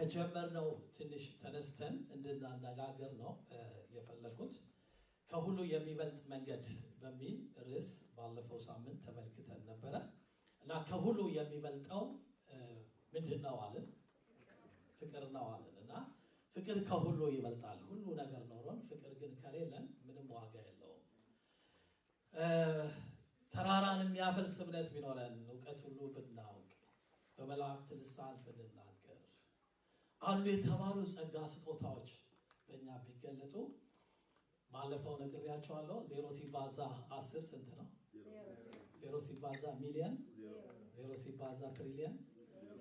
ከጀመርነው ትንሽ ተነስተን እንድናነጋገር ነው የፈለኩት። ከሁሉ የሚበልጥ መንገድ በሚል ርዕስ ባለፈው ሳምንት ተመልክተን ነበረ እና ከሁሉ የሚበልጠው ምንድነው አለን? ፍቅር ነው አለን። እና ፍቅር ከሁሉ ይበልጣል። ሁሉ ነገር ኖሮን ፍቅር ግን ከሌለን ምንም ዋጋ የለውም። ተራራን የሚያፈልስ እምነት ቢኖረን፣ እውቀት ሁሉ ብናውቅ፣ በመላእክት ልሳን ብንናገር፣ አሉ የተባሉ ጸጋ ስጦታዎች በእኛ ቢገለጡ፣ ባለፈው ነግሬያቸዋለሁ። 0 ሲባዛ 10 ስንት ነው? 0 ሲባዛ ሚሊዮን፣ 0 ሲባዛ ትሪሊዮን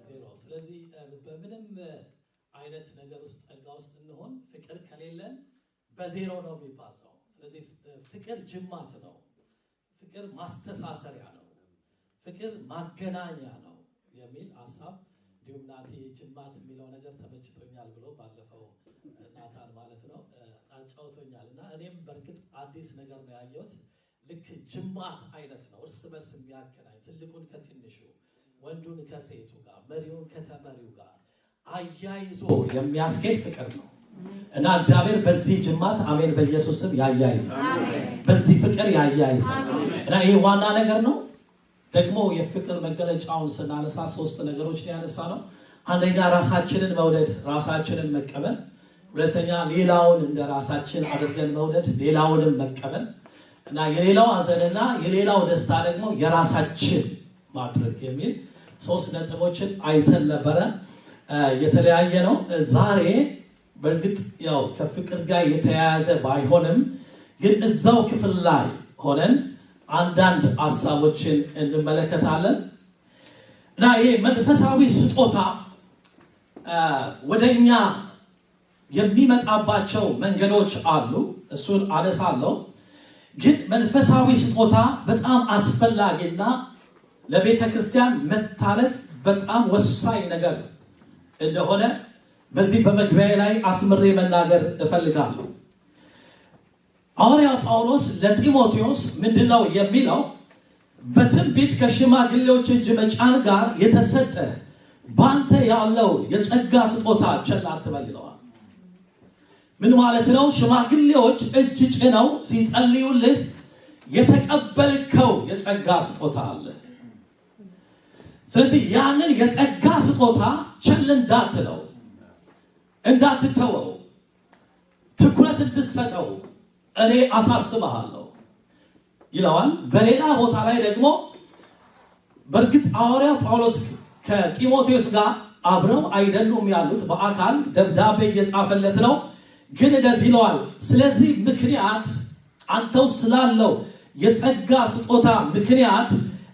0። ስለዚህ በምንም አይነት ነገር ውስጥ ጸጋ ውስጥ እንሆን ፍቅር ከሌለን በዜሮ ነው የሚባዛው። ስለዚህ ፍቅር ጅማት ነው። ፍቅር ማስተሳሰሪያ ነው። ፍቅር ማገናኛ ነው የሚል ሐሳብ እንዲሁም ናቲ ጅማት የሚለው ነገር ተመችቶኛል ብሎ ባለፈው ናታን ማለት ነው አጫውቶኛል። እና እኔም በእርግጥ አዲስ ነገር ነው ያየሁት። ልክ ጅማት አይነት ነው፣ እርስ በርስ የሚያገናኝ ትልቁን ከትንሹ፣ ወንዱን ከሴቱ ጋር፣ መሪውን ከተመሪው ጋር አያይዞ የሚያስኬድ ፍቅር ነው። እና እግዚአብሔር በዚህ ጅማት አሜን በኢየሱስ ስም ያያይዛል። በዚህ ፍቅር ያያይዛል። እና ይሄ ዋና ነገር ነው። ደግሞ የፍቅር መገለጫውን ስናነሳ 3 ነገሮች ያነሳ ነው። አንደኛ ራሳችንን መውደድ፣ ራሳችንን መቀበል። ሁለተኛ ሌላውን እንደ ራሳችን አድርገን መውደድ፣ ሌላውንም መቀበል እና የሌላው ሐዘንና የሌላው ደስታ ደግሞ የራሳችን ማድረግ የሚል 3 ነጥቦችን አይተን ነበረ። የተለያየ ነው። ዛሬ በእርግጥ ያው ከፍቅር ጋር የተያያዘ ባይሆንም ግን እዛው ክፍል ላይ ሆነን አንዳንድ ሐሳቦችን እንመለከታለን። እና ይሄ መንፈሳዊ ስጦታ ወደኛ የሚመጣባቸው መንገዶች አሉ። እሱን አነሳለሁ። ግን መንፈሳዊ ስጦታ በጣም አስፈላጊና ለቤተ ክርስቲያን መታነጽ በጣም ወሳኝ ነገር እንደሆነ በዚህ በመግቢያ ላይ አስምሬ መናገር እፈልጋለሁ። ሐዋርያው ጳውሎስ ለጢሞቴዎስ ምንድነው የሚለው? በትንቢት ከሽማግሌዎች እጅ መጫን ጋር የተሰጠ ባንተ ያለው የጸጋ ስጦታ ቸል አትበል ይለዋል። ምን ማለት ነው? ሽማግሌዎች እጅ ጭነው ሲጸልዩልህ የተቀበልከው የጸጋ ስጦታ አለ። ስለዚህ ያንን የጸጋ ስጦታ ቸል እንዳትለው፣ እንዳትተወው፣ ትኩረት እንድትሰጠው እኔ አሳስብሃለሁ ይለዋል። በሌላ ቦታ ላይ ደግሞ በእርግጥ ሐዋርያው ጳውሎስ ከጢሞቴዎስ ጋር አብረው አይደሉም ያሉት፣ በአካል ደብዳቤ እየጻፈለት ነው። ግን እንደዚህ ይለዋል፣ ስለዚህ ምክንያት አንተው ስላለው የጸጋ ስጦታ ምክንያት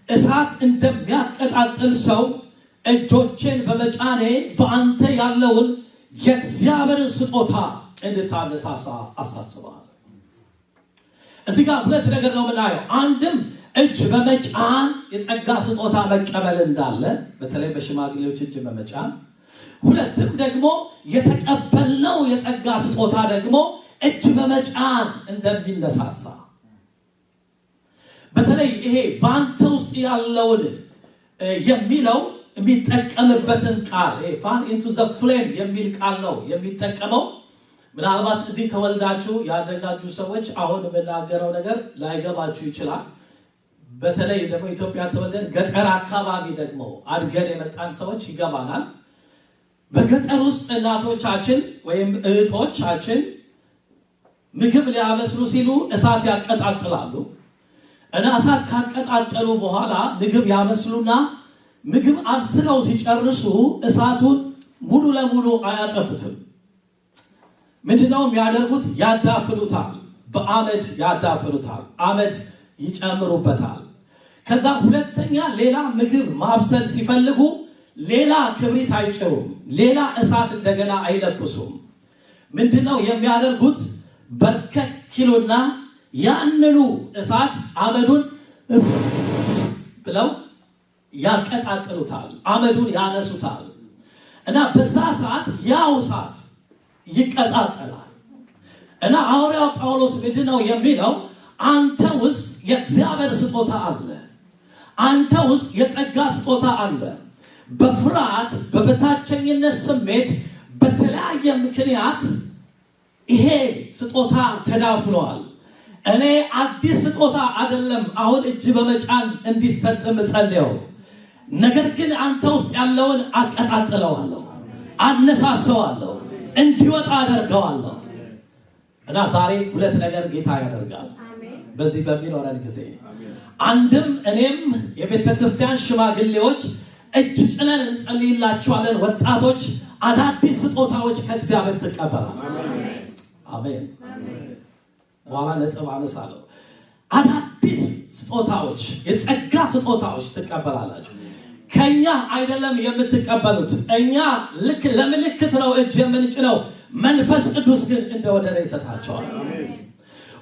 እሳት እንደሚያቀጣጥል ሰው እጆቼን በመጫኔ በአንተ ያለውን የእግዚአብሔር ስጦታ እንድታነሳሳ አሳስባለሁ። እዚህ ጋር 2 ነገር ነው የምናየው። አንድም እጅ በመጫን የጸጋ ስጦታ መቀበል እንዳለ፣ በተለይ በሽማግሌዎች እጅ በመጫን፣ ሁለትም ደግሞ የተቀበልነው የጸጋ ስጦታ ደግሞ እጅ በመጫን እንደሚነሳሳ፣ በተለይ ይሄ በአንተ ውስጥ ያለውን የሚለው የሚጠቀምበትን ቃል ፋን ኢንቱ ዘ ፍሌም የሚል ቃል ነው የሚጠቀመው። ምናልባት እዚህ ተወልዳችሁ ያደጋችሁ ሰዎች አሁን የምናገረው ነገር ላይገባችሁ ይችላል። በተለይ ደግሞ ኢትዮጵያ ተወልደን ገጠር አካባቢ ደግሞ አድገን የመጣን ሰዎች ይገባናል። በገጠር ውስጥ እናቶቻችን ወይም እህቶቻችን ምግብ ሊያበስሉ ሲሉ እሳት ያቀጣጥላሉ እና እሳት ካቀጣጠሉ በኋላ ምግብ ያበስሉና ምግብ አብስለው ሲጨርሱ እሳቱን ሙሉ ለሙሉ አያጠፉትም። ምንድነው የሚያደርጉት? ያዳፍኑታል። በአመድ ያዳፍኑታል። አመድ ይጨምሩበታል። ከዛ ሁለተኛ ሌላ ምግብ ማብሰል ሲፈልጉ ሌላ ክብሪት አይጭሩም፣ ሌላ እሳት እንደገና አይለኩሱም። ምንድነው የሚያደርጉት? በርከክ ኪሎና ያንኑ እሳት አመዱን ብለው ያቀጣጥሉታል፣ አመዱን ያነሱታል እና በዛ ሰዓት ያው እሳት ይቀጣጠላል። እና ሐዋርያው ጳውሎስ ምንድነው የሚለው? አንተ ውስጥ የእግዚአብሔር ስጦታ አለ፣ አንተ ውስጥ የጸጋ ስጦታ አለ። በፍርሃት በበታቸኝነት ስሜት ምክንያት ይሄ ስጦታ ተዳፍኗል። እኔ አዲስ ስጦታ አይደለም አሁን እጅ በመጫን እንዲሰጥ ምጸልየው፣ ነገር ግን አንተ ውስጥ ያለውን አቀጣጥለዋለሁ፣ አነሳሰዋለሁ፣ እንዲወጣ አደርገዋለሁ። እና ዛሬ ሁለት ነገር ጌታ ያደርጋል በዚህ በሚኖረን ጊዜ። አንድም እኔም የቤተ ክርስቲያን ሽማግሌዎች እጅ ጭነን እንጸልይላችኋለን። ወጣቶች አዳዲስ ስጦታዎች ከእግዚአብሔር ትቀበላል። አሜን። በኋላ ነጥብ አነሳለሁ። አዳዲስ ስጦታዎች፣ የጸጋ ስጦታዎች ትቀበላላችሁ። ከኛ አይደለም የምትቀበሉት። እኛ ልክ ለምልክት ነው እጅ የምንጭነው፣ መንፈስ ቅዱስ ግን እንደወደደ ይሰጣቸዋል።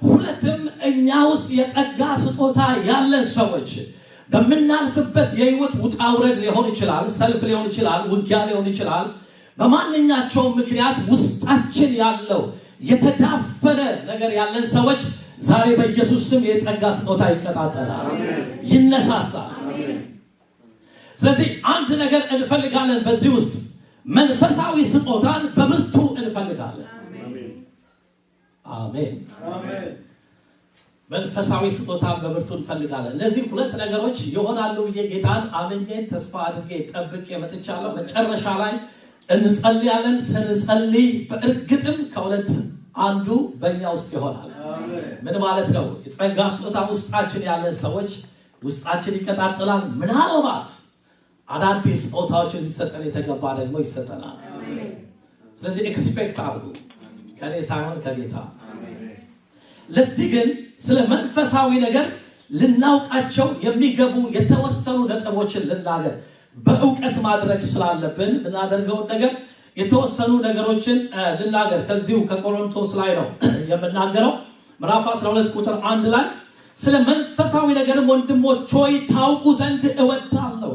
ሁለትም እኛ ውስጥ የጸጋ ስጦታ ያለን ሰዎች በምናልፍበት የህይወት ውጣ ውረድ ሊሆን ይችላል፣ ሰልፍ ሊሆን ይችላል፣ ውጊያ ሊሆን ይችላል። በማንኛቸው ምክንያት ውስጣችን ያለው የተዳፈነ ነገር ያለን ሰዎች ዛሬ በኢየሱስ ስም የጸጋ ስጦታ ይቀጣጠላል፣ ይነሳሳል። ስለዚህ አንድ ነገር እንፈልጋለን በዚህ ውስጥ መንፈሳዊ ስጦታን በብርቱ እንፈልጋለን። አሜን። መንፈሳዊ ስጦታን በብርቱ እንፈልጋለን። እነዚህ ሁለት ነገሮች ይሆናሉ ብዬ ጌታን አምኜ ተስፋ አድርጌ ጠብቄ መጥቻለሁ። መጨረሻ ላይ እንጸልያለን። ስንጸልይ በእርግጥም ከሁለት አንዱ በእኛ ውስጥ ይሆናል። ምን ማለት ነው? የጸጋ ስጦታ ውስጣችን ያለን ሰዎች ውስጣችን ይቀጣጥላል። ምናልባት አዳዲስ ስጦታዎችን ሊሰጠን የተገባ ደግሞ ይሰጠናል። ስለዚህ ኤክስፔክት አድርጉ፣ ከኔ ሳይሆን ከጌታ። ለዚህ ግን ስለ መንፈሳዊ ነገር ልናውቃቸው የሚገቡ የተወሰኑ ነጥቦችን ልናገር። በእውቀት ማድረግ ስላለብን እናደርገውን ነገር የተወሰኑ ነገሮችን ልናገር። ከዚሁ ከቆሮንቶስ ላይ ነው የምናገረው። ምዕራፍ 12 ቁጥር 1 ላይ ስለ መንፈሳዊ ነገርም ወንድሞች ሆይ ታውቁ ዘንድ እወዳለሁ።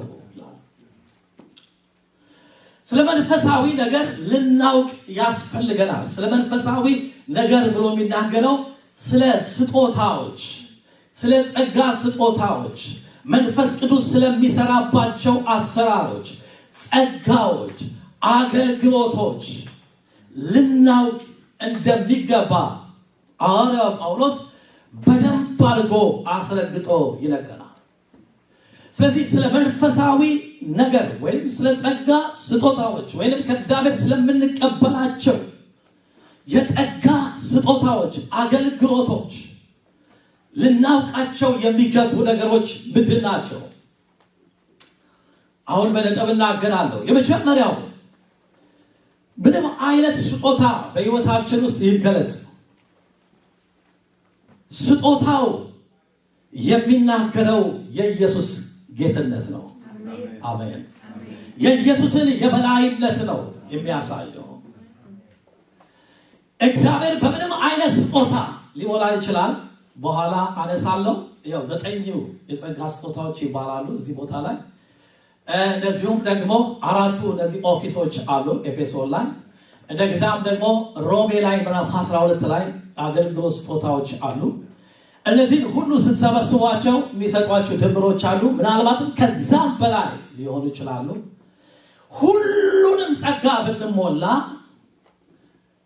ስለ መንፈሳዊ ነገር ልናውቅ ያስፈልገናል። ስለ መንፈሳዊ ነገር ብሎ የሚናገረው ስለ ስጦታዎች፣ ስለ ጸጋ ስጦታዎች፣ መንፈስ ቅዱስ ስለሚሰራባቸው አሰራሮች፣ ጸጋዎች፣ አገልግሎቶች ልናውቅ እንደሚገባ ሐዋርያው ጳውሎስ በደንብ አድርጎ አስረግጦ ይነግረናል። ስለዚህ ስለ መንፈሳዊ ነገር ወይም ስለ ጸጋ ስጦታዎች ወይም ከእግዚአብሔር ስለምንቀበላቸው የጸጋ ስጦታዎች፣ አገልግሎቶች ልናውቃቸው የሚገቡ ነገሮች ምንድን ናቸው? አሁን በነጥብ እናገራለሁ። የመጀመሪያው ምንም አይነት ስጦታ በሕይወታችን ውስጥ ይገለጥ፣ ስጦታው የሚናገረው የኢየሱስ ጌትነት ነው። አሜን። የኢየሱስን የበላይነት ነው የሚያሳየው። እግዚአብሔር በምንም አይነት ስጦታ ሊሞላ ይችላል። በኋላ አነሳለሁ። ያው 9 የጸጋ ስጦታዎች ይባላሉ እዚህ ቦታ ላይ። እንደዚሁም ደግሞ 4 እነዚህ ኦፊሶች አሉ ኤፌሶን ላይ። እንደዚያም ደግሞ ሮሜ ላይ ምዕራፍ 12 ላይ አገልግሎት ስጦታዎች አሉ። እነዚህን ሁሉ ስትሰበስቧቸው የሚሰጧቸው ድምሮች አሉ። ምናልባትም ከዛም በላይ ሊሆኑ ይችላሉ። ሁሉንም ጸጋ ብንሞላ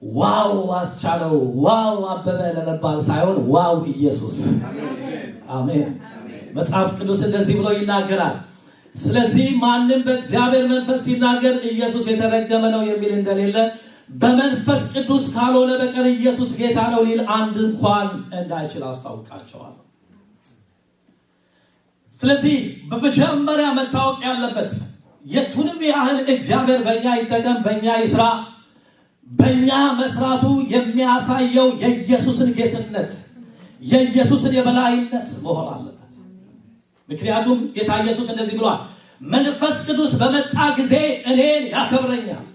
ዋው አስቻለው፣ ዋው አበበ ለመባል ሳይሆን ዋው ኢየሱስ። አሜን። መጽሐፍ ቅዱስ እንደዚህ ብሎ ይናገራል። ስለዚህ ማንም በእግዚአብሔር መንፈስ ሲናገር ኢየሱስ የተረገመ ነው የሚል እንደሌለ በመንፈስ ቅዱስ ካልሆነ በቀር ኢየሱስ ጌታ ነው ሊል አንድ እንኳን እንዳይችል አስታውቃቸዋለሁ። ስለዚህ በመጀመሪያ መታወቅ ያለበት የቱንም ያህል እግዚአብሔር በእኛ ይጠቀም፣ በእኛ ይስራ፣ በእኛ መስራቱ የሚያሳየው የኢየሱስን ጌትነት፣ የኢየሱስን የበላይነት መሆን አለበት። ምክንያቱም ጌታ ኢየሱስ እንደዚህ ብሏል፣ መንፈስ ቅዱስ በመጣ ጊዜ እኔን ያከብረኛል።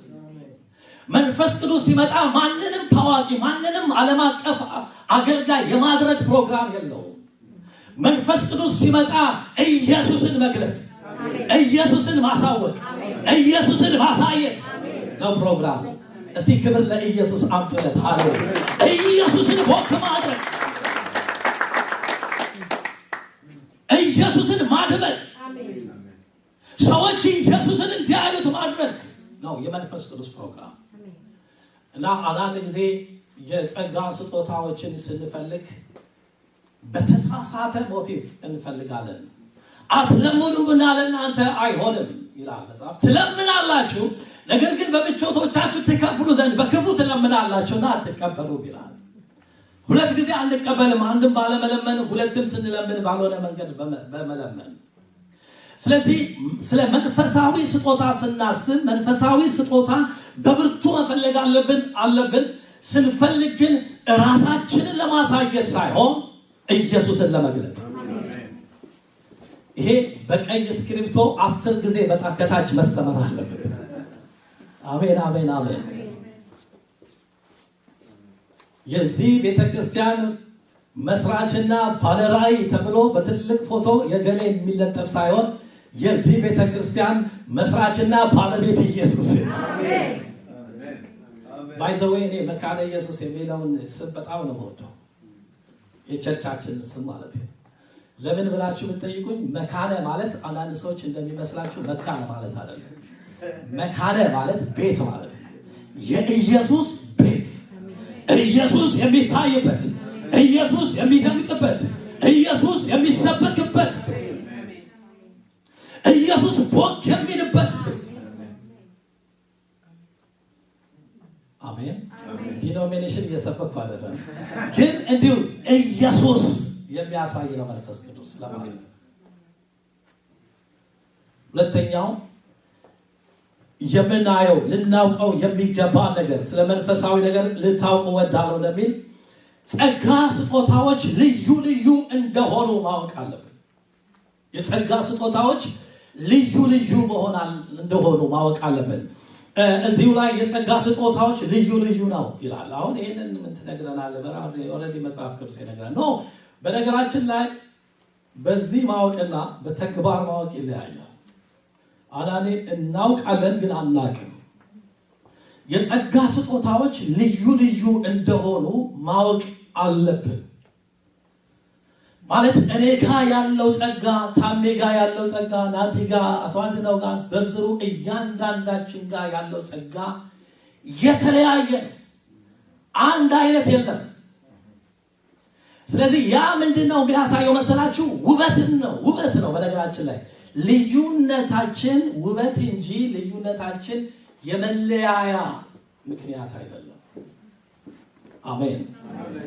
መንፈስ ቅዱስ ሲመጣ ማንንም ታዋቂ፣ ማንንም ዓለም አቀፍ አገልጋይ የማድረግ ፕሮግራም የለውም። መንፈስ ቅዱስ ሲመጣ ኢየሱስን መግለጥ፣ ኢየሱስን ማሳወቅ፣ ኢየሱስን ማሳየት ነው ፕሮግራሙ። እስቲ ክብር ለኢየሱስ አምጡለት። ሃሌሉያ! ኢየሱስን ቦክ ማድረግ፣ ኢየሱስን ማድመቅ፣ ሰዎች ኢየሱስን እንዲያዩት ማድረግ ነው የመንፈስ ቅዱስ ፕሮግራም። እና አንዳንድ ጊዜ የጸጋ ስጦታዎችን ስንፈልግ በተሳሳተ ሞቲቭ እንፈልጋለን። አትለምኑምና ለእናንተ አይሆንም ይላል መጽሐፍ። ትለምናላችሁ፣ ነገር ግን በምቾቶቻችሁ ትከፍሉ ዘንድ በክፉ ትለምናላችሁና አትቀበሉም ይላል። ሁለት ጊዜ አንቀበልም፣ አንድም ባለመለመን፣ ሁለትም ስንለምን ባልሆነ መንገድ በመለመን። ስለዚህ ስለ መንፈሳዊ ስጦታ ስናስብ መንፈሳዊ ስጦታ በብርቱ መፈለግ አለብን። ስንፈልግ ግን ራሳችንን ለማሳየት ሳይሆን ኢየሱስን ለመግለጥ። ይሄ በቀይ እስክሪብቶ 10 ጊዜ ከታች መሰመር አለበት። አሜን አሜን አሜን። የዚህ ቤተክርስቲያን መስራችና ባለራዕይ ተብሎ በትልቅ ፎቶ የገሌ የሚለጠፍ ሳይሆን የዚህ ቤተክርስቲያን መስራችና ባለቤት ኢየሱስ። አሜን ባይ ዘ ዌይ እኔ መካነ ኢየሱስ የሚለውን ስም በጣም ነው የምወደው። የቸርቻችን ስም ማለት ነው። ለምን ብላችሁ ብትጠይቁኝ መካነ ማለት አንዳንድ ሰዎች እንደሚመስላችሁ መካነ ማለት አይደለም። መካነ ማለት ቤት ማለት ነው። የኢየሱስ ቤት፣ ኢየሱስ የሚታይበት፣ ኢየሱስ የሚደምቅበት፣ ኢየሱስ የሚሰበክበት፣ ኢየሱስ ቦግ የሚልበት። አሜን። ዲኖሚኔሽን እየሰበኩ አይደለም፣ ግን እንዲሁ ኢየሱስ የሚያሳይ ነው መንፈስ ቅዱስ ለማለት ነው። ሁለተኛው የምናየው ልናውቀው የሚገባ ነገር ስለ መንፈሳዊ ነገር ልታውቁ ወዳለው ለሚል ጸጋ ስጦታዎች ልዩ ልዩ እንደሆኑ ማወቅ አለብን። የጸጋ ስጦታዎች ልዩ ልዩ እንደሆኑ ማወቅ አለብን። እዚሁ ላይ የጸጋ ስጦታዎች ልዩ ልዩ ነው ይላል። አሁን ይሄንን ምን ትነግረናለህ? ኦልሬዲ መጽሐፍ ቅዱስ ይነግራል። ኖ በነገራችን ላይ በዚህ ማወቅና በተግባር ማወቅ ይለያያል። አንዳንዴ እናውቃለን ግን አናውቅም። የጸጋ ስጦታዎች ልዩ ልዩ እንደሆኑ ማወቅ አለብን። ማለት እኔ ጋር ያለው ጸጋ፣ ታሜ ጋር ያለው ጸጋ፣ ናቲ ጋር፣ አቶ አንድነው ጋር ዘርዝሩ፣ እያንዳንዳችን ጋር ያለው ጸጋ የተለያየ አንድ አይነት የለም። ስለዚህ ያ ምንድነው የሚያሳየው መሰላችሁ? ውበትን ነው። ውበት ነው። በነገራችን ላይ ልዩነታችን ውበት እንጂ ልዩነታችን የመለያያ ምክንያት አይደለም። አሜን።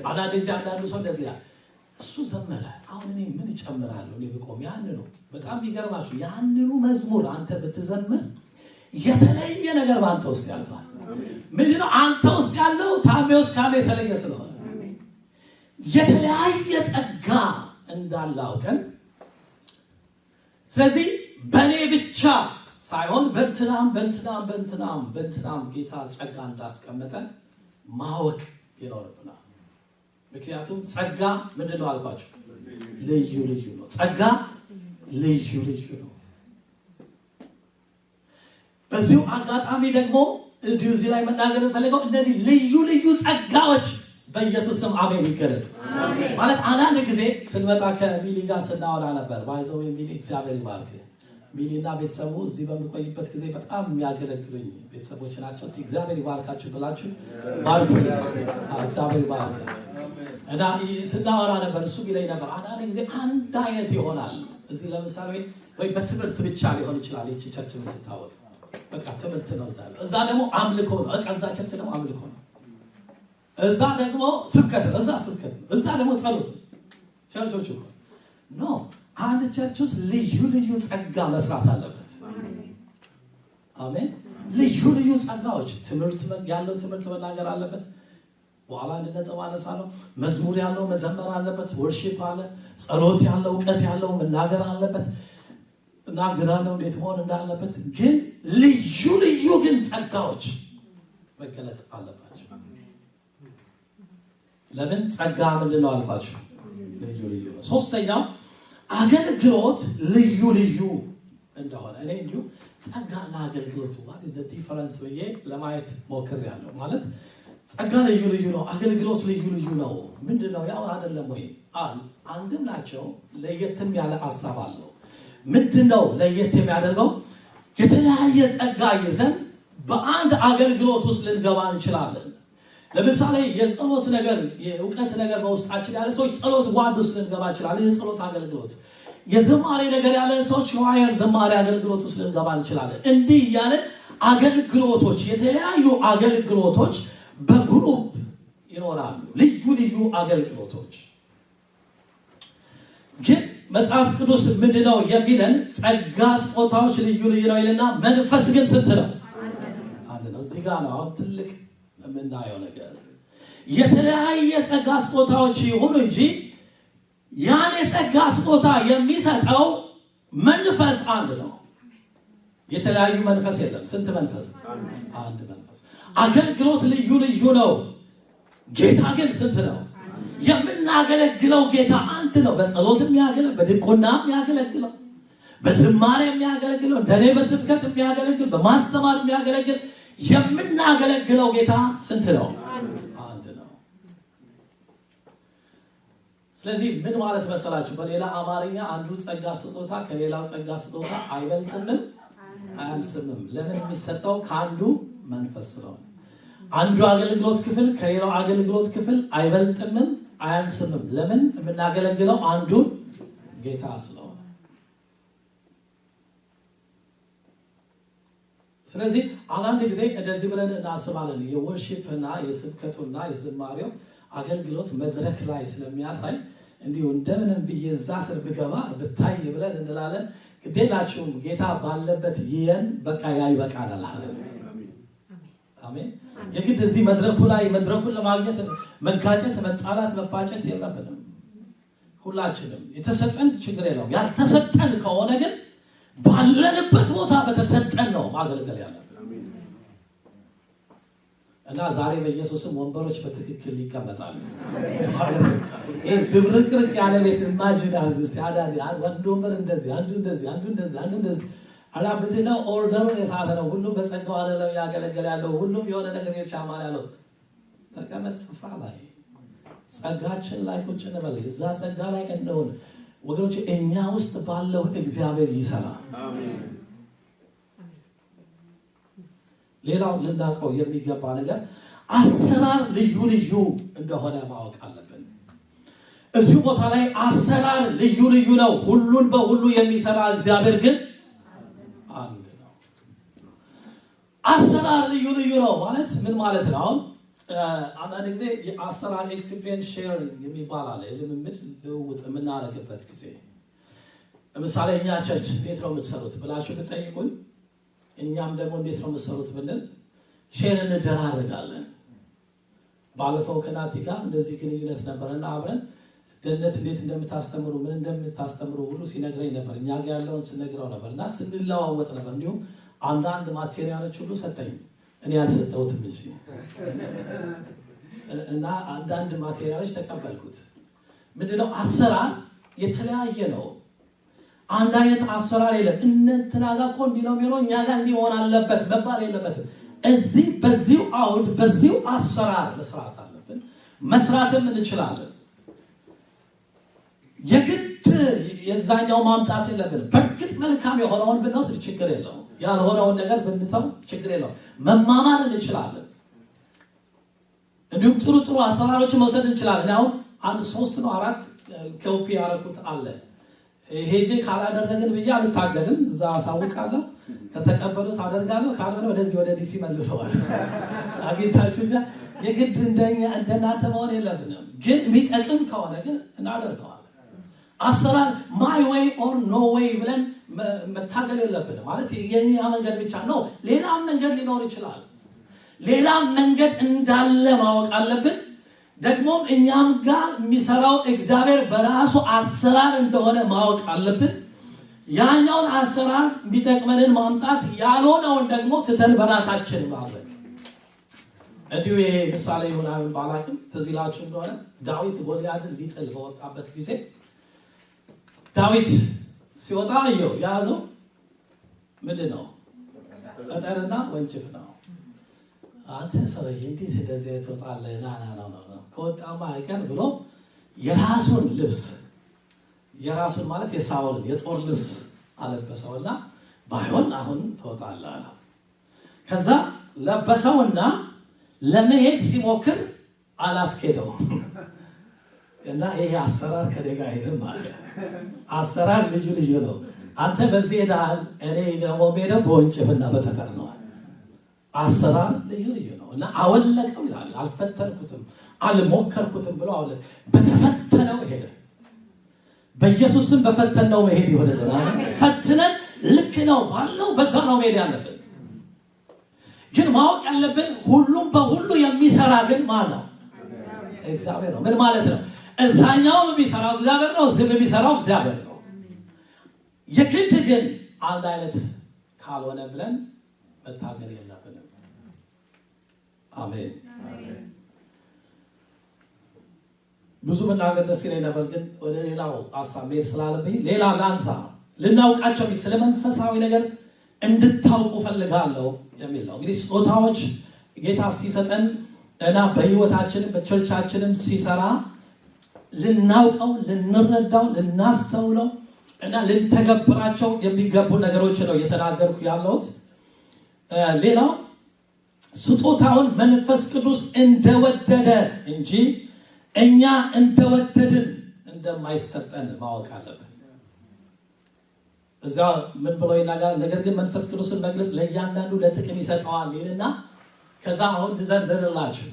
አንዳንድ ጊዜ አንዳንዱ ሰው እንደዚህ ይላል፣ እሱ ዘመረ፣ አሁን እኔ ምን እጨምራለሁ? እኔ ብቆም ያንኑ። በጣም ይገርማችሁ፣ ያንኑ መዝሙር አንተ ብትዘምር የተለየ ነገር በአንተ ውስጥ ያልፋል። ምንድነው አንተ ውስጥ ያለው ታሜ ውስጥ ካለ የተለየ ስለሆነ የተለያየ ጸጋ እንዳለ አውቀን፣ ስለዚህ በእኔ ብቻ ሳይሆን በእንትናም ጌታ ጸጋ እንዳስቀመጠን ማወቅ ይኖርብናል። ምክንያቱም ጸጋ ምንድነው አልኳችሁ? ልዩ ልዩ ነው። ጸጋ ልዩ ልዩ ነው። በዚሁ አጋጣሚ ደግሞ እዚህ ላይ መናገር እንፈልገው እነዚህ ልዩ ልዩ ጸጋዎች በኢየሱስ ስም አሜን ይገለጥ። ማለት አንዳንድ ጊዜ ስንመጣ ከሚሊ ጋር ስናወራ ነበር። ባይዘው ሚሊ እግዚአብሔር ይባርክ። ሚሊና ቤተሰቡ እዚህ በምቆይበት ጊዜ በጣም የሚያገለግሉኝ ቤተሰቦች ናቸው። እስቲ እግዚአብሔር ይባርካችሁ ብላችሁ ባርኩ። እግዚአብሔር ይባርካችሁ። እና ስናወራ ነበር፣ እሱ ቢለኝ ነበር አንዳንድ ጊዜ አንድ አይነት ይሆናል። እዚህ ለምሳሌ ወይ በትምህርት ብቻ ሊሆን ይችላል። ይቺ ቸርች የምትታወቅ በቃ ትምህርት ነው። እዛ ደግሞ አምልኮ ነው። በቃ እዛ ቸርች ደግሞ አምልኮ ነው። እዛ ደግሞ ስብከት ነው። እዛ ደግሞ ጸሎት ነው። ቸርቾች እኮ ኖ አንድ ቸርች ውስጥ ልዩ ልዩ ጸጋ መስራት አለበት። አሜን። ልዩ ልዩ ጸጋዎች ትምህርት ያለው ትምህርት መናገር አለበት። በኋላ እንድነጥብ አነሳለሁ። መዝሙር ያለው መዘመር አለበት። ወርሺፕ አለ። ጸሎት ያለው እውቀት ያለው መናገር አለበት። እናገራለሁ እንዴት መሆን እንዳለበት። ግን ልዩ ልዩ ግን ጸጋዎች መገለጥ አለባቸው። ለምን ጸጋ ምንድን ነው አልኳችሁ? ልዩ ልዩ ነው። ሶስተኛው አገልግሎት ልዩ ልዩ እንደሆነ እኔ እንዲሁ ጸጋና አገልግሎቱ what is the difference ብዬ ለማየት ሞክሬያለሁ። ማለት ጸጋ ልዩ ልዩ ነው፣ አገልግሎት ልዩ ልዩ ነው። ምንድነው? ያው አይደለም ወይ? አንድም ናቸው። ለየትም ያለ ሐሳብ አለው። ምንድነው ለየት የሚያደርገው? የተለያየ ጸጋ ይዘን በአንድ አገልግሎት ውስጥ ልንገባ እንችላለን። ለምሳሌ የጸሎት ነገር የእውቀት ነገር በውስጣችን ያለ ሰዎች ጸሎት ጓድ ውስጥ ልንገባ እንችላለን። የጸሎት አገልግሎት የዝማሬ ነገር ያለ ሰዎች ኳየር ዝማሬ አገልግሎት ውስጥ ልንገባ እንችላለን። እንዲህ እያለ አገልግሎቶች የተለያዩ አገልግሎቶች በግሩፕ ይኖራሉ። ልዩ ልዩ አገልግሎቶች ግን መጽሐፍ ቅዱስ ምንድነው የሚለን? ጸጋ ስጦታዎች ልዩ ልዩ ነው ይልና መንፈስ ግን ስንት ነው? አንድ ነው። እዚህ ጋር ነው አሁን ትልቅ የምናየው ነገር። የተለያየ ጸጋ ስጦታዎች ይሁኑ እንጂ ያን የጸጋ ስጦታ የሚሰጠው መንፈስ አንድ ነው። የተለያዩ መንፈስ የለም። ስንት መንፈስ? አንድ መንፈስ። አገልግሎት ልዩ ልዩ ነው። ጌታ ግን ስንት ነው? የምናገለግለው ጌታ አንድ ነው። በጸሎት የሚያገለግለው፣ በድቁና የሚያገለግለው፣ በዝማሬ የሚያገለግለው፣ እንደኔ በስብከት የሚያገለግል፣ በማስተማር የሚያገለግል የምናገለግለው ጌታ ስንት ነው? አንድ ነው። ስለዚህ ምን ማለት መሰላችሁ? በሌላ አማርኛ አንዱ ጸጋ ስጦታ ከሌላው ጸጋ ስጦታ አይበልጥምም አያንስምም። ለምን? የሚሰጠው ከአንዱ መንፈስ ስለሆነ። አንዱ አገልግሎት ክፍል ከሌላው አገልግሎት ክፍል አይበልጥምም አያንስምም። ለምን? የምናገለግለው አንዱን ጌታ ስለሆነ። ስለዚህ አንዳንድ ጊዜ እንደዚህ ብለን እናስባለን። የወርሺፕ እና የስብከቱና የዝማሬው አገልግሎት መድረክ ላይ ስለሚያሳይ እንዲሁ እንደምንም ብዬ እዛ ስር ብገባ ብታይ ብለን እንላለን። ግዴላችሁም ጌታ ባለበት ይየን በቃ ያይበቃናል። አሜን። የግድ እዚህ መድረኩ ላይ መድረኩን ለማግኘት መጋጨት፣ መጣላት፣ መፋጨት የለብንም። ሁላችንም የተሰጠን ችግር የለውም። ያልተሰጠን ከሆነ ግን ባለንበት ቦታ በተሰጠን ነው ማገልገል ያለብን እና ዛሬ በኢየሱስም ወንበሮች በትክክል ይቀመጣሉ። ይሄ ዝብርቅርቅ ያለ ቤት ኢማጂን አድርጉ። አንዱ ወንበር እንደዚህ፣ አንዱ እንደዚህ፣ አንዱ እንደዚህ፣ አንዱ እንደዚህ አላ ምንድነው? ኦርደሩን የሳተ ነው። ሁሉም በጸጋው አይደለም ያገለገለ ያለው። ሁሉም የሆነ ነገር የተሻማል ያለው። ተቀመጥ ስፍራ ላይ ጸጋችን ላይ ቁጭ እንበል። እዛ ጸጋ ላይ እንደሆነ ወገኖች እኛ ውስጥ ባለው እግዚአብሔር ይሰራል። አሜን። ሌላው ልናውቀው የሚገባ ነገር አሰራር ልዩ ልዩ እንደሆነ ማወቅ አለብን። እዚህ ቦታ ላይ አሰራር ልዩ ልዩ ነው። ሁሉን በሁሉ የሚሰራ እግዚአብሔር ግን አንድ ነው። አሰራር ልዩ ልዩ ነው ማለት ምን ማለት ነው? አሁን አንዳንድ ጊዜ የአሰራር ኤክስፒሪየንስ ሼሪንግ የሚባል አለ። ልምምድ ልውውጥ የምናደርግበት ጊዜ ለምሳሌ እኛ ቸርች እንዴት ነው የምትሰሩት ብላችሁ ብትጠይቁኝ እኛም ደግሞ እንዴት ነው የምትሰሩት ብንል ሼር እንደራረጋለን። ባለፈው ከናቲ ጋር እንደዚህ ግንኙነት ነበርና አብረን ደህንነት እንዴት እንደምታስተምሩ ምን እንደምታስተምሩ ሁሉ ሲነግረኝ ነበር። እኛ ጋር ያለውን ስነግረው ነበርና ስንለዋወጥ ነበር። እንዲሁም አንዳንድ ማቴሪያሎች ሁሉ ሰጠኝ፣ እኔ ያልሰጠሁትም እንጂ እና አንዳንድ ማቴሪያሎች ተቀበልኩት። ምንድነው አሰራር የተለያየ ነው። አንድ አይነት አሰራር የለም። እንትና ጋር እኮ እንዲህ ነው የሚሆነው እኛ ጋር እንዲህ መሆን አለበት መባል የለበትም። እዚህ በዚሁ አውድ በዚሁ አሰራር መስራት አለብን። መስራትም እንችላለን። የግድ የዛኛው ማምጣት የለብንም። በእርግጥ መልካም የሆነውን ብንወስድ ችግር የለውም። ያልሆነውን ነገር ብንተው ችግር የለውም። መማማር እንችላለን። እንዲሁም ጥሩ ጥሩ አሰራሮችን መውሰድ እንችላለን። አሁን አንድ 3 ነው 4 ኮፒ ያደረኩት አለ። ሄጄ ካላደረግን ብዬ አልታገልም። እዛ አሳውቃለሁ። ከተቀበሉት አደርጋለሁ። ካልሆነ ወደዚህ ወደ ዲሲ መልሰዋል። አግኝታችሁ የግድ እንደናንተ መሆን የለብንም። ግን የሚጠቅም ከሆነ ግን እናደርገዋለን። አሰራር ማይ ዌይ ኦር ኖ ዌይ ብለን መታገል የለብንም። ማለት የኛ መንገድ ብቻ ነው። ሌላም መንገድ ሊኖር ይችላል። ሌላም መንገድ እንዳለ ማወቅ አለብን። ደግሞም እኛም ጋር የሚሰራው እግዚአብሔር በራሱ አሰራር እንደሆነ ማወቅ አለብን። ያኛውን አሰራር ቢጠቅመንን ማምጣት፣ ያልሆነውን ደግሞ ትተን በራሳችን ማድረግ። እንዲሁ ይሄ ምሳሌ ይሆናል ባላቅም ትዝ ይላችሁ እንደሆነ ዳዊት ጎልያድን ሊጥል በወጣበት ጊዜ ዳዊት ሲወጣ አየው። የያዘው ምንድነው? ጠጠርና ወንጭፍ ነው። አንተ ሰውዬ እንዴት እንደዚህ ትወጣለህ? ና ከወጣማ አይቀር ብሎ የራሱን ልብስ የራሱን ማለት የሳውልን የጦር ልብስ አለበሰውና ባይሆን አሁን ትወጣለህ አለው። ከዛ ለበሰውና ለመሄድ ሲሞክር አላስኬደው እና ይሄ አሰራር ከደጋ ሄድም ማለት አሰራር ልዩ ነው። አንተ በዚህ ሄዳል፣ እኔ ደግሞ ሄደው በወንጭፍና በጠጠር ነው። አሰራር ልዩ ነው እና አወለቀው ይላል። አልፈተንኩትም አልሞከርኩትም ብሎ አወለቀ። በተፈተነው ሄደ። በኢየሱስም በፈተነው መሄድ ይሆንልናል። ፈትነን ልክ ነው ባልነው በዛ ነው መሄድ ያለብን። ግን ማወቅ ያለብን ሁሉም በሁሉ የሚሰራ ግን ማን ነው? እግዚአብሔር ነው። ምን ማለት ነው? እዛኛው የሚሰራው እግዚአብሔር ነው፣ እዚህም የሚሰራው እግዚአብሔር ነው። የግድ ግን አንድ አይነት ካልሆነ ብለን መታገል የለብንም። አሜን። ብዙ መናገር ደስ ይለኝ ነበር፣ ግን ወደ ሌላው ሀሳብ መሄድ ስላለብኝ ሌላ ላንሳ። ልናውቃቸው ስለ መንፈሳዊ ነገር እንድታውቁ ፈልጋለሁ የሚል ነው። እንግዲህ ስጦታዎች ጌታ ሲሰጠን እና በህይወታችንም በቸርቻችንም ሲሰራ ልናውቀው፣ ልንረዳው፣ ልናስተውለው እና ልንተገብራቸው የሚገቡ ነገሮች ነው እየተናገርኩ ያለሁት። ሌላው ስጦታውን መንፈስ ቅዱስ እንደወደደ እንጂ እኛ እንደወደድን እንደማይሰጠን ማወቅ አለብን። እዛ ምን ብሎ ይናገራል? ነገር ግን መንፈስ ቅዱስን መግለጥ ለእያንዳንዱ ለጥቅም ይሰጠዋል ይልና ከዛ አሁን ልዘርዝርላችሁ።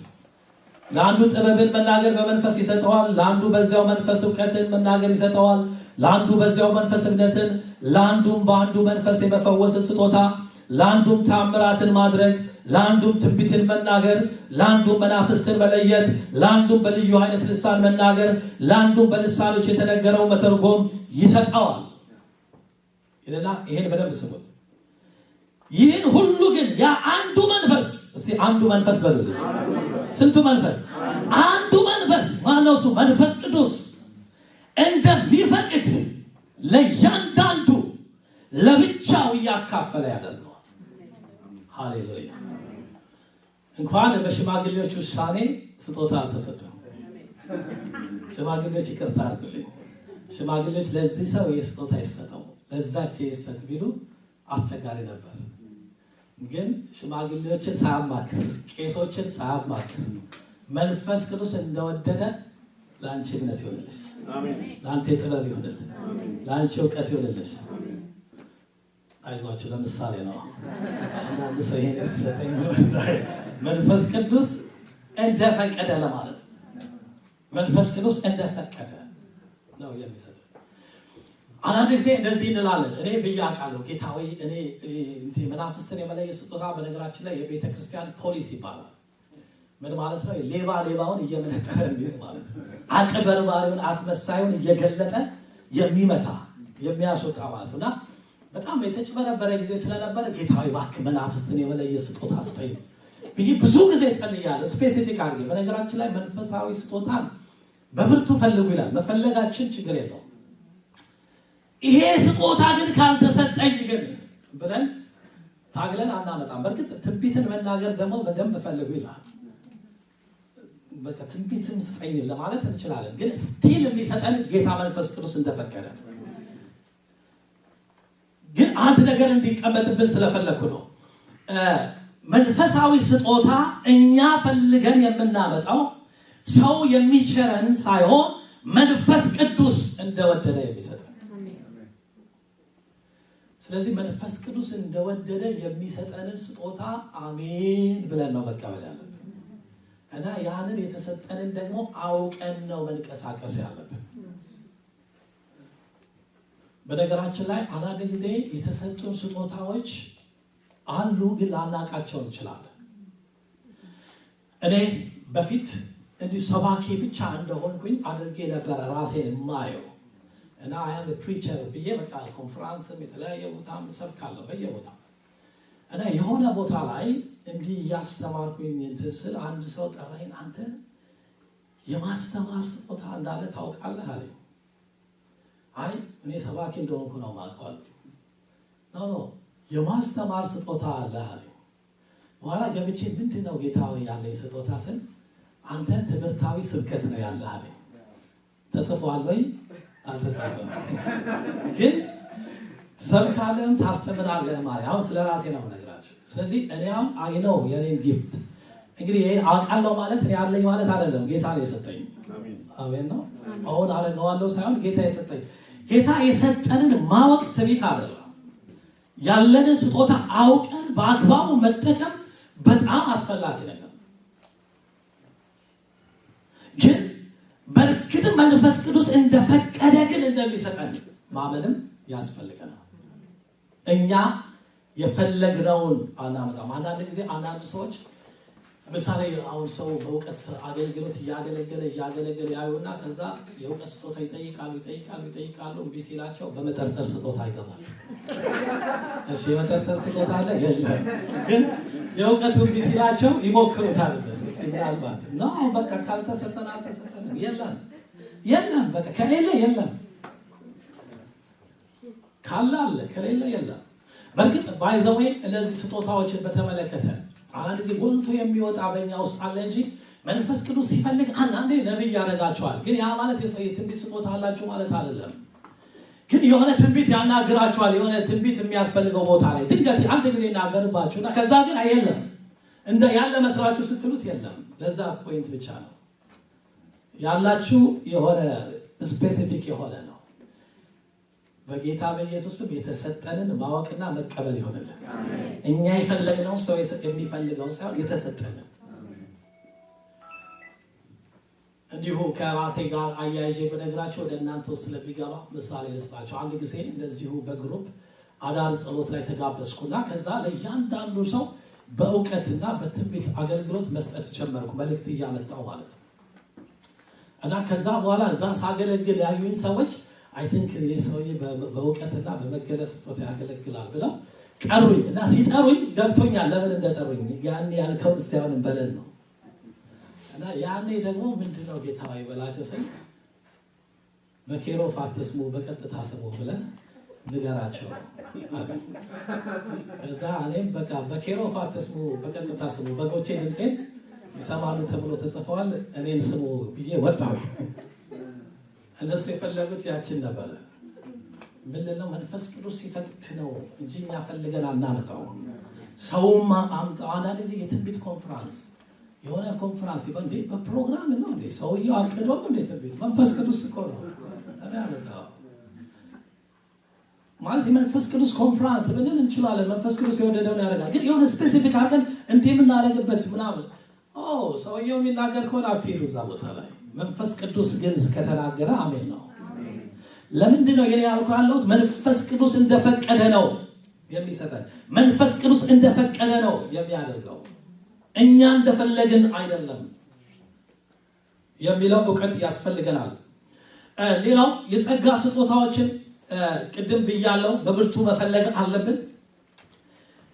ለአንዱ ጥበብን መናገር በመንፈስ ይሰጠዋል፣ ለአንዱ በዚያው መንፈስ እውቀትን መናገር ይሰጠዋል፣ ለአንዱ በዚያው መንፈስ እምነትን፣ ለአንዱም በአንዱ መንፈስ የመፈወስን ስጦታ፣ ለአንዱም ታምራትን ማድረግ፣ ለአንዱም ትንቢትን መናገር፣ ለአንዱም መናፍስትን መለየት፣ ለአንዱም በልዩ አይነት ልሳን መናገር፣ ለአንዱም በልሳኖች የተነገረው መተርጎም ይሰጠዋል ይልና ይሄን በደንብ ስሙት። ይህን ሁሉ ግን ያ አንዱ መንፈስ፣ እስቲ አንዱ መንፈስ በሉልኝ። ስንቱ መንፈስ? አንዱ መንፈስ። ማነው እሱ? መንፈስ ቅዱስ እንደሚፈቅድ ለእያንዳንዱ ለብቻው እያካፈለ ያደርገዋል። ሃሌሉያ። እንኳን በሽማግሌዎች ውሳኔ ስጦታ አልተሰጠም። ሽማግሌዎች ይቅርታ አድርጉልኝ። ሽማግሌዎች ለዚህ ሰው የስጦታ ይሰጠው ለዛች ይሰጥ ቢሉ አስቸጋሪ ነበር። ግን ሽማግሌዎችን ሳያማክር፣ ቄሶችን ሳያማክር መንፈስ ቅዱስ እንደወደደ ለአንቺ እምነት ይሆንልሽ፣ ለአንተ ጥበብ ይሆንልሽ፣ ለአንቺ እውቀት ይሆንልሽ። አይዟችሁ፣ ለምሳሌ ነው። አንዳንድ ሰው ይሄን የተሰጠኝ መንፈስ ቅዱስ እንደፈቀደ ለማለት መንፈስ ቅዱስ እንደፈቀደ ነው የሚሰጥ። አንዳንድ ጊዜ እንደዚህ እንላለን። እኔ ብያቃለሁ ጌታ ሆይ እኔ መናፍስትን የመለየት ስጦታ በነገራችን ላይ የቤተ ክርስቲያን ፖሊስ ይባላል። ምን ማለት ነው? ሌባ ሌባውን እየመነጠረ የሚይዝ ማለት ነው። አጭበርባሪውን አስመሳዩን እየገለጠ የሚመታ የሚያስወጣ ማለት ነው። እና በጣም የተጭበረበረ ጊዜ ስለነበረ ጌታ ሆይ እባክህ መናፍስትን የመለየት ስጦታ ስጠኝ ብዬ ብዙ ጊዜ ጸልያለሁ። ስፔሲፊክ አድርጌ። በነገራችን ላይ መንፈሳዊ ስጦታን በብርቱ ፈልጉ ይላል። መፈለጋችን ችግር የለውም። ይሄ ስጦታ ግን ካልተሰጠኝ ግን ብለን ታግለን አናመጣም። በእርግጥ ትንቢትን መናገር ደግሞ በደንብ ፈልጉ ይላል። በቃ ትንቢትን ስጠኝ ለማለት እንችላለን። ግን ስቲል የሚሰጠን ጌታ መንፈስ ቅዱስ እንደፈቀደ። ግን አንድ ነገር እንዲቀመጥብን ስለፈለኩ ነው። መንፈሳዊ ስጦታ እኛ ፈልገን የምናመጣው ሰው የሚቸረን ሳይሆን መንፈስ ቅዱስ እንደወደደ የሚሰጠን። ስለዚህ መንፈስ ቅዱስ እንደወደደ የሚሰጠንን ስጦታ አሜን ብለን ነው መቀበል ያለብን እና ያንን የተሰጠንን ደግሞ አውቀን ነው መንቀሳቀስ ያለብን። በነገራችን ላይ አንዳንድ ጊዜ የተሰጡን ስጦታዎች አሉ፣ ግን ላናውቃቸው እንችላለን። እኔ በፊት እንዲህ ሰባኪ ብቻ እንደሆንኩኝ አድርጌ ነበረ ራሴን የማየው እና አያም ፕሪቸር ብዬ በቃ ኮንፈረንስም የተለያየ ቦታም ሰብካለሁ በየቦታ እና የሆነ ቦታ ላይ እንዲህ እያስተማርኩኝ እንትን ስል አንድ ሰው ጠራኝ። አንተ የማስተማር ስጦታ እንዳለ ታውቃለህ አለኝ። አይ እኔ ሰባኪ እንደሆንኩ ነው የማውቀው። ኖ የማስተማር ስጦታ አለ አለኝ። በኋላ ገብቼ ምንድን ነው ጌታ ሆይ ያለኝ ስጦታ ስል አንተ ትምህርታዊ ስብከት ነው ያለህ አለኝ። ተጽፏል ወይ? አልተጻፈም። ግን ትሰብካለህም ታስተምራለህ ማለት አሁን ስለ ራሴ ነው ነገራችሁ። ስለዚህ እኔ አሁን አይ ነው የኔን ጊፍት እንግዲህ ይሄ አውቃለሁ ማለት እኔ ያለኝ ማለት አይደለም። ጌታ ነው የሰጠኝ። አሜን ነው። አሁን አደርገዋለሁ ሳይሆን ጌታ የሰጠኝ። ጌታ የሰጠንን ማወቅ ትዕቢት አይደለም። ያለንን ስጦታ አውቀን በአግባቡ መጠቀም በጣም አስፈላጊ ነገር ግን በእርግጥም መንፈስ ቅዱስ እንደፈቀደ ግን እንደሚሰጠን ማመንም ያስፈልገናል። እኛ የፈለግነውን አናመጣም። አንዳንድ ጊዜ አንዳንድ ሰዎች ምሳሌ አሁን ሰው በእውቀት አገልግሎት እያገለገለ ያዩና ከዛ የእውቀት ስጦታ ይጠይቃሉ እምቢ ሲላቸው በመጠርጠር ስጦታ ይገባል። እሺ የመጠርጠር ስጦታ አለ የለም፣ ግን የእውቀቱ እምቢ ሲላቸው ይሞክሩታል። እስቲ ምናልባት ነው በቃ ካልተሰጠን አልተሰጠንም፣ የለም በቃ ከሌለ የለም፣ ካለ አለ ከሌለ የለም። በእርግጥ ባይዘዌ እነዚህ ስጦታዎችን በተመለከተ አንዳንድ ጊዜ ጎልቶ የሚወጣ በእኛ ውስጥ አለ እንጂ መንፈስ ቅዱስ ሲፈልግ አንዳንዴ ነብይ ያደርጋቸዋል። ግን ያ ማለት የትንቢት ስጦታ አላችሁ ማለት አይደለም። ግን የሆነ ትንቢት ያናግራቸዋል። የሆነ ትንቢት የሚያስፈልገው ቦታ ላይ ድንገት አንድ ጊዜ ይናገርባችሁና ከዛ ግን የለም እንደ ያለ መስራችሁ ስትሉት የለም። ለዛ ፖይንት ብቻ ነው ያላችሁ። የሆነ ስፔሲፊክ የሆነ ነው። በጌታ በኢየሱስም የተሰጠንን ማወቅና መቀበል ይሆንልን። እኛ የፈለግነው ሰው የሚፈልገው ሳይሆን የተሰጠንን። እንዲሁ ከራሴ ጋር አያይዤ በነግራቸው ወደ እናንተ ውስጥ ስለሚገባ ምሳሌ ልስጣቸው። አንድ ጊዜ እንደዚሁ በግሩፕ አዳር ጸሎት ላይ ተጋበዝኩና ከዛ ለእያንዳንዱ ሰው በእውቀትና በትንቢት አገልግሎት መስጠት ጀመርኩ፣ መልእክት እያመጣው ማለት ነው። እና ከዛ በኋላ እዛ ሳገለግል ያዩኝ ሰዎች አይ ቲንክ ይህ ሰውዬ በእውቀትና በመገለጽ ስጦታ ያገለግላል ብለው ጠሩኝ። እና ሲጠሩኝ ገብቶኛል ለምን እንደጠሩኝ። ያኔ ያልከውን እስቲ አሁን እንበለን ነው። እና ያኔ ደግሞ ምንድነው ጌታ ይበላቸው ስል በኬሮፍ አትስሙ በቀጥታ ስሙ ብለህ ንገራቸው። ከዛ እኔም በቃ በኬሮፍ አትስሙ በቀጥታ ስሙ፣ በጎቼ ድምፄን ይሰማሉ ተብሎ ተጽፈዋል፣ እኔን ስሙ ብዬ ወጣሁ። እነሱ የፈለጉት ያችን ነበረ። ምንድነው መንፈስ ቅዱስ ሲፈቅድ ነው እንጂ እኛ ፈልገን አናመጣው። ሰውማ አምጣው። አንዳንድ ጊዜ የትንቢት ኮንፈረንስ የሆነ ኮንፈረንስ ይባል እንዴ በፕሮግራም ነው እንዴ ሰውየው አቅዶ ነው እንዴ ትንቢት መንፈስ ቅዱስ እኮ ነው አያመጣው ማለት የመንፈስ ቅዱስ ኮንፈረንስ ብንል እንችላለን። መንፈስ ቅዱስ የወደደውን ያደርጋል። ግን የሆነ ስፔሲፊክ አድርገን እንዴ የምናደርግበት ምናምን ሰውየው የሚናገር ከሆነ አትሄዱ እዛ ቦታ ላይ። መንፈስ ቅዱስ ግን ከተናገረ አሜን ነው። ለምንድን ነው የኔ ያልኩ ያለሁት? መንፈስ ቅዱስ እንደፈቀደ ነው የሚሰጠን። መንፈስ ቅዱስ እንደፈቀደ ነው የሚያደርገው፣ እኛ እንደፈለግን አይደለም የሚለው እውቀት ያስፈልገናል። ሌላው የጸጋ ስጦታዎችን ቅድም ብያለሁ፣ በብርቱ መፈለግ አለብን።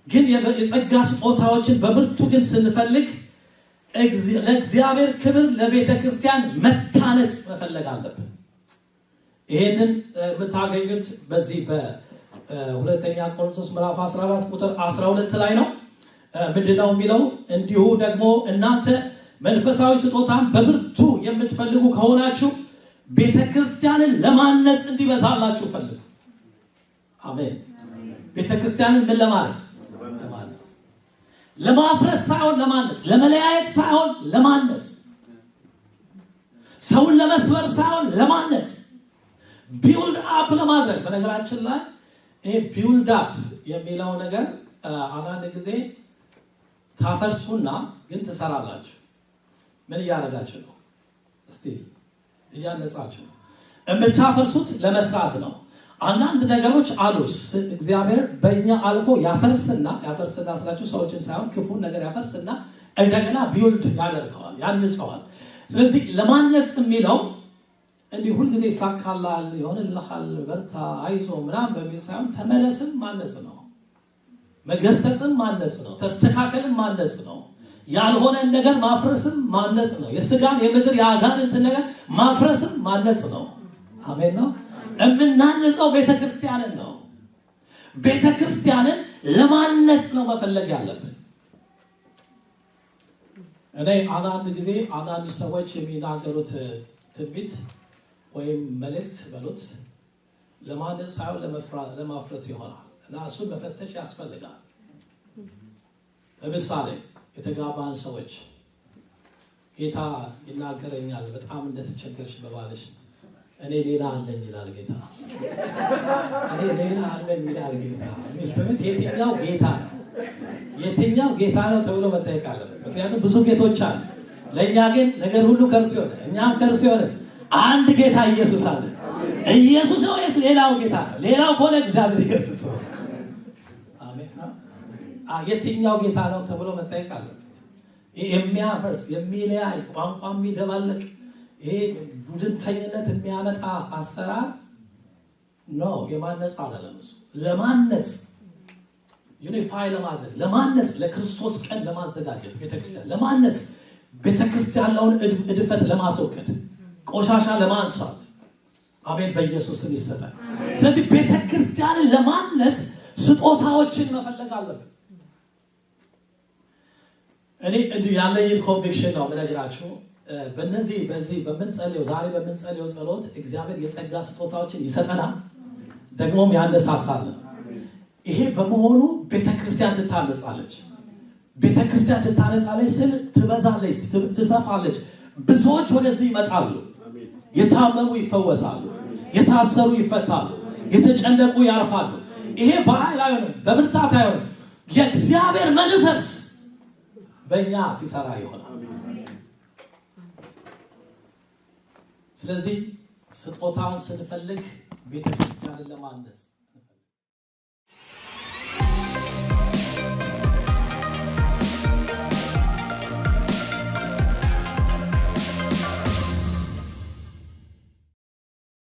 ግን የጸጋ ስጦታዎችን በብርቱ ግን ስንፈልግ ለእግዚአብሔር ክብር ለቤተ ክርስቲያን መታነጽ መፈለግ አለብን። ይሄንን የምታገኙት በዚህ በሁለተኛ ቆሮንቶስ ምዕራፍ 14 ቁጥር 12 ላይ ነው። ምንድነው የሚለው? እንዲሁ ደግሞ እናንተ መንፈሳዊ ስጦታን በብርቱ የምትፈልጉ ከሆናችሁ ቤተ ክርስቲያንን ለማነጽ እንዲበዛላችሁ ፈልጉ። አሜን። ቤተ ክርስቲያንን ምን ለማለት? ለማፍረስ ሳይሆን ለማነጽ፣ ለመለያየት ሳይሆን ለማነጽ፣ ሰውን ለመስበር ሳይሆን ለማነጽ፣ ቢውልድ አፕ ለማድረግ። በነገራችን ላይ ይሄ ቢውልድ አፕ የሚለው ነገር አንዳንድ ጊዜ ታፈርሱና ግን ትሰራላችሁ። ምን እያደረጋችሁ ነው? እስቲ እያነጻችሁ ነው። የምታፈርሱት ለመስራት ነው። አንዳንድ ነገሮች አሉ እግዚአብሔር በእኛ አልፎ ያፈርስና ስላችሁ ሰዎችን ሳይሆን ክፉን ነገር ያፈርስና እንደገና ቢውልድ ያደርገዋል፣ ያንጸዋል። ስለዚህ ለማነጽ የሚለው እንዲህ ሁልጊዜ ይሳካላል፣ ይሆንልሃል፣ በርታ፣ አይዞ ምናምን በሚል ሳይሆን ተመለስም ማነጽ ነው፣ መገሰጽም ማነጽ ነው፣ ተስተካከልም ማነጽ ነው፣ ያልሆነን ነገር ማፍረስም ማነጽ ነው፣ የስጋን የምድር የአጋንንትን ነገር ማፍረስም ማነጽ ነው። አሜን ነው። የምናነጸው ቤተክርስቲያንን ነው። ቤተክርስቲያንን ለማነጽ ነው መፈለግ ያለብን። እኔ አንዳንድ ጊዜ አንዳንድ ሰዎች የሚናገሩት ትንቢት ወይም መልእክት በሉት ለማነጽ ሳይሆን ለማፍረስ ይሆናል እና እሱን መፈተሽ ያስፈልጋል። ለምሳሌ የተጋባን ሰዎች ጌታ ይናገረኛል በጣም እንደተቸገርሽ በባልሽ እኔ ሌላ አለኝ ይላል ጌታ። እኔ ሌላ አለኝ ይላል ጌታ። የትኛው ጌታ ነው? የትኛው ጌታ ነው ተብሎ መጠየቅ አለበት። ምክንያቱም ብዙ ጌቶች አሉ። ለእኛ ግን ነገር ሁሉ ከእርሱ የሆነ እኛም ከእርሱ የሆነ አንድ ጌታ ኢየሱስ አለ። ኢየሱስ ነው ወይስ ሌላው ጌታ ነው? ሌላው ከሆነ እግዚአብሔር ኢየሱስ ነው። አሜን። የትኛው ጌታ ነው ተብሎ መጠየቅ አለበት። የሚያፈርስ የሚለያይ ቋንቋ የሚደባለቅ ይሄ ቡድንተኝነት የሚያመጣ አሰራር ነው። የማነጽ አይደለም እሱ። ለማነጽ ዩኒፋይ ለማድረግ ለማነጽ ለክርስቶስ ቀን ለማዘጋጀት ቤተክርስቲያን ለማነጽ ቤተክርስቲያን ያለውን እድፈት ለማስወገድ ቆሻሻ ለማንሳት አሜን በኢየሱስ ስም ይሰጣል። ስለዚህ ቤተክርስቲያንን ለማነጽ ስጦታዎችን መፈለግ አለብን። እኔ ያለኝን ኮንቪክሽን ነው የምነግራችሁ። በዚህ በምንጸልየው ዛሬ በምንጸልየው ጸሎት እግዚአብሔር የጸጋ ስጦታዎችን ይሰጠናል፣ ደግሞም ያነሳሳናል። ይሄ በመሆኑ ቤተክርስቲያን ትታነጻለች። ቤተክርስቲያን ትታነጻለች ስል ትበዛለች፣ ትሰፋለች። ብዙዎች ወደዚህ ይመጣሉ። የታመሙ ይፈወሳሉ፣ የታሰሩ ይፈታሉ፣ የተጨነቁ ያርፋሉ። ይሄ በኃይል አይሆንም፣ በብርታት አይሆንም። የእግዚአብሔር መንፈስ በእኛ ሲሰራ ይሆናል። ስለዚህ ስጦታውን ስንፈልግ ቤተክርስቲያንን ለማነጽ